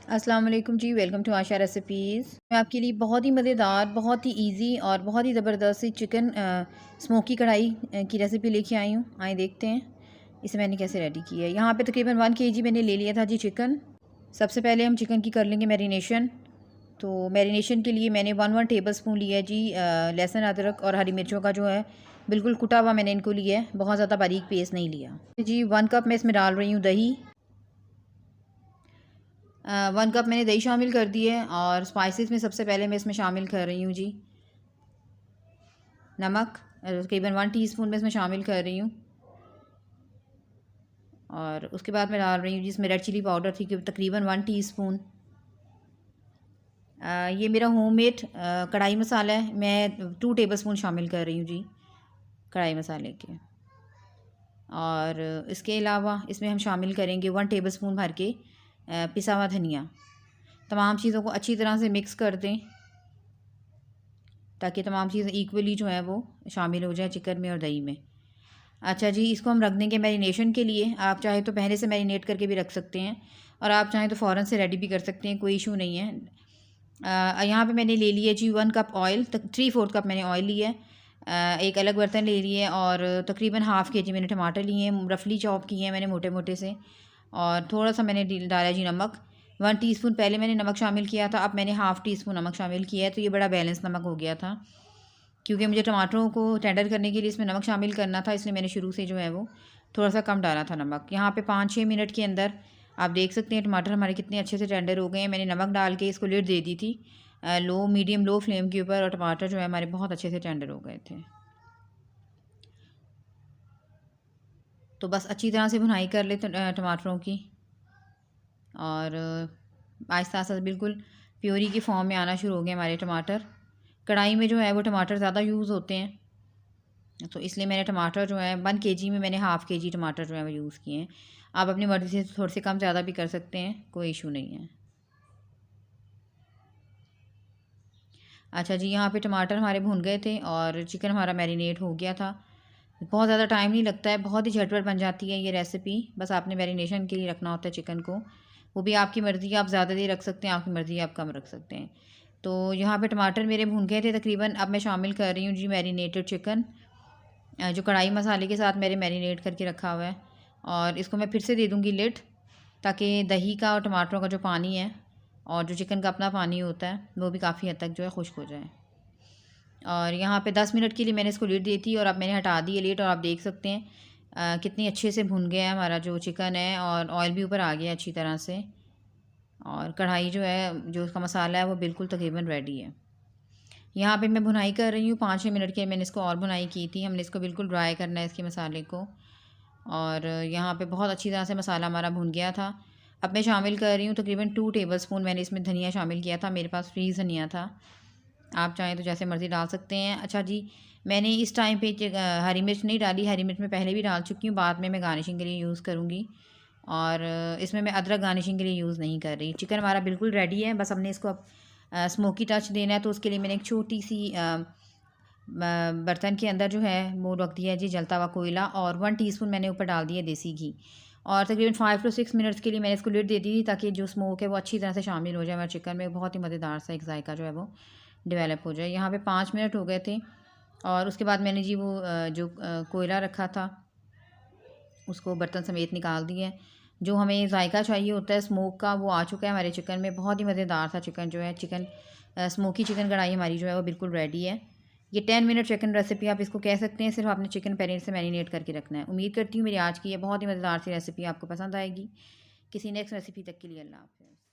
अस्सलाम वालेकुम जी, welcome to Asha recipes. मैं आपके लिए बहुत ही मज़ेदार, बहुत ही इजी और बहुत ही ज़बरदस्त सी चिकन स्मोकी कढ़ाई की रेसिपी लेके आई हूँ। आइए देखते हैं इसे मैंने कैसे रेडी की है। यहाँ पे तकरीबन 1 केजी मैंने ले लिया था जी चिकन। सबसे पहले हम चिकन की कर लेंगे मैरिनेशन। तो मैरिनेशन के लिए मैंने 1 टेबल स्पून लिया है जी लहसुन, अदरक और हरी मिर्चों का जो है बिल्कुल कुटा हुआ मैंने इनको लिया है, बहुत ज़्यादा बारीक पेस्ट नहीं लिया जी। 1 कप मैं इसमें डाल रही हूँ दही। 1 कप मैंने दही शामिल कर दी है। और स्पाइसेस में सबसे पहले मैं इसमें शामिल कर रही हूँ जी नमक, तकरीबन 1 टीस्पून में इसमें शामिल कर रही हूँ। और उसके बाद मैं डाल रही हूँ जिसमें रेड चिली पाउडर थी तकरीबन 1 टीस्पून। ये मेरा होममेड कढ़ाई मसाला है, मैं 2 टेबलस्पून शामिल कर रही हूँ जी कढ़ाई मसाले के। और इसके अलावा इसमें हम शामिल करेंगे 1 टेबलस्पून भर के पिसा हुआ धनिया। तमाम चीज़ों को अच्छी तरह से मिक्स कर दें ताकि तमाम चीज़ें इक्वली जो है वो शामिल हो जाए चिकन में और दही में। अच्छा जी, इसको हम रख देंगे मैरिनेशन के लिए। आप चाहे तो पहले से मैरिनेट करके भी रख सकते हैं और आप चाहें तो फ़ौरन से रेडी भी कर सकते हैं, कोई इशू नहीं है। यहाँ पे मैंने ले लिया जी 1 कप ऑयल, 3/4 कप मैंने ऑयल लिया है। एक अलग बर्तन ले लिए और तकरीबन हाफ़ केजी मैंने टमाटर लिए हैं, रफली चॉप किए हैं मैंने मोटे मोटे से। और थोड़ा सा मैंने डाला जी नमक। 1 टीस्पून पहले मैंने नमक शामिल किया था, अब मैंने हाफ़ टीस्पून नमक शामिल किया है, तो ये बड़ा बैलेंस नमक हो गया था। क्योंकि मुझे टमाटरों को टेंडर करने के लिए इसमें नमक शामिल करना था, इसलिए मैंने शुरू से जो है वो थोड़ा सा कम डाला था नमक। यहाँ पे 5-6 मिनट के अंदर आप देख सकते हैं टमाटर हमारे कितने अच्छे से टेंडर हो गए हैं। मैंने नमक डाल के इसको लिड दे दी थी मीडियम लो फ्लेम के ऊपर, और टमाटर जो है हमारे बहुत अच्छे से टेंडर हो गए थे। तो बस अच्छी तरह से भुनाई कर ले टमाटरों की। और आहिस्ता आहिस्ता बिल्कुल प्योरी की फॉर्म में आना शुरू हो गए हमारे टमाटर। कढ़ाई में जो है वो टमाटर ज़्यादा यूज़ होते हैं, तो इसलिए मैंने टमाटर जो है 1 केजी में मैंने हाफ़ केजी टमाटर जो है वो यूज़ किए हैं। आप अपनी मर्ज़ी से थोड़े से कम ज़्यादा भी कर सकते हैं, कोई इशू नहीं है। अच्छा जी, यहाँ पे टमाटर हमारे भुन गए थे और चिकन हमारा मैरिनेट हो गया था। बहुत ज़्यादा टाइम नहीं लगता है, बहुत ही झटपट बन जाती है ये रेसिपी। बस आपने मैरिनेशन के लिए रखना होता है चिकन को, वो भी आपकी मर्ज़ी, आप ज़्यादा देर रख सकते हैं, आपकी मर्ज़ी आप कम रख सकते हैं। तो यहाँ पे टमाटर मेरे भुन गए थे तकरीबन। अब मैं शामिल कर रही हूँ जी मैरिनेटेड चिकन, जो कढ़ाई मसाले के साथ मेरे मैरिनेट करके रखा हुआ है। और इसको मैं फिर से दे दूँगी लिड, ताकि दही का और टमाटरों का जो पानी है और जो चिकन का अपना पानी होता है वो भी काफ़ी हद तक जो है खुश्क हो जाए। और यहाँ पे 10 मिनट के लिए मैंने इसको लिड दी थी और अब मैंने हटा दी है लिड, और आप देख सकते हैं कितनी अच्छे से भुन गया है हमारा जो चिकन है, और ऑयल भी ऊपर आ गया अच्छी तरह से। और कढ़ाई जो है, जो उसका मसाला है, वो बिल्कुल तकरीबन रेडी है। यहाँ पे मैं भुनाई कर रही हूँ 5-6 मिनट के, मैंने इसको और भुनाई की थी। हमने इसको बिल्कुल ड्राई करना है इसके मसाले को। और यहाँ पे बहुत अच्छी तरह से मसाला हमारा भुन गया था। अब मैं शामिल कर रही हूँ तकरीबन 2 टेबलस्पून मैंने इसमें धनिया शामिल किया था, मेरे पास फ्रीज़ धनिया था। आप चाहें तो जैसे मर्ज़ी डाल सकते हैं। अच्छा जी, मैंने इस टाइम पे हरी मिर्च नहीं डाली, हरी मिर्च मैं पहले भी डाल चुकी हूँ, बाद में मैं गार्निशिंग के लिए यूज़ करूँगी। और इसमें मैं अदरक गार्निशिंग के लिए यूज़ नहीं कर रही। चिकन हमारा बिल्कुल रेडी है, बस हमने इसको अब स्मोकी टच देना है, तो उसके लिए मैंने एक छोटी सी बर्तन के अंदर जो है वो रख दिया है जी जलता हुआ कोयला, और 1 टीस्पून मैंने ऊपर डाल दिया देसी घी। और तकरीबन 5 to 6 मिनट्स के लिए मैंने इसको लिड दे दी थी, ताकि जो स्मोक है वो अच्छी तरह से शामिल हो जाए हमारे चिकन में, बहुत ही मज़ेदार सा एक जायका जो है वो डेवलप हो जाए। यहाँ पे 5 मिनट हो गए थे और उसके बाद मैंने जी वो जो कोयला रखा था उसको बर्तन समेत निकाल दिया। जो हमें जायका चाहिए होता है स्मोक का, वो आ चुका है हमारे चिकन में। बहुत ही मज़ेदार सा चिकन जो है, स्मोकी चिकन कढ़ाई हमारी जो है वो बिल्कुल रेडी है। ये 10 मिनट चिकन रेसिपी आप इसको कह सकते हैं। सिर्फ आपने चिकन पहले से मैरिनेट करके रखना है। उम्मीद करती हूँ मेरी आज की ये बहुत ही मज़ेदार सी रेसिपी आपको पसंद आएगी। किसी नेक्स्ट रेसिपी तक के लिए अल्लाह हाफ़िज़।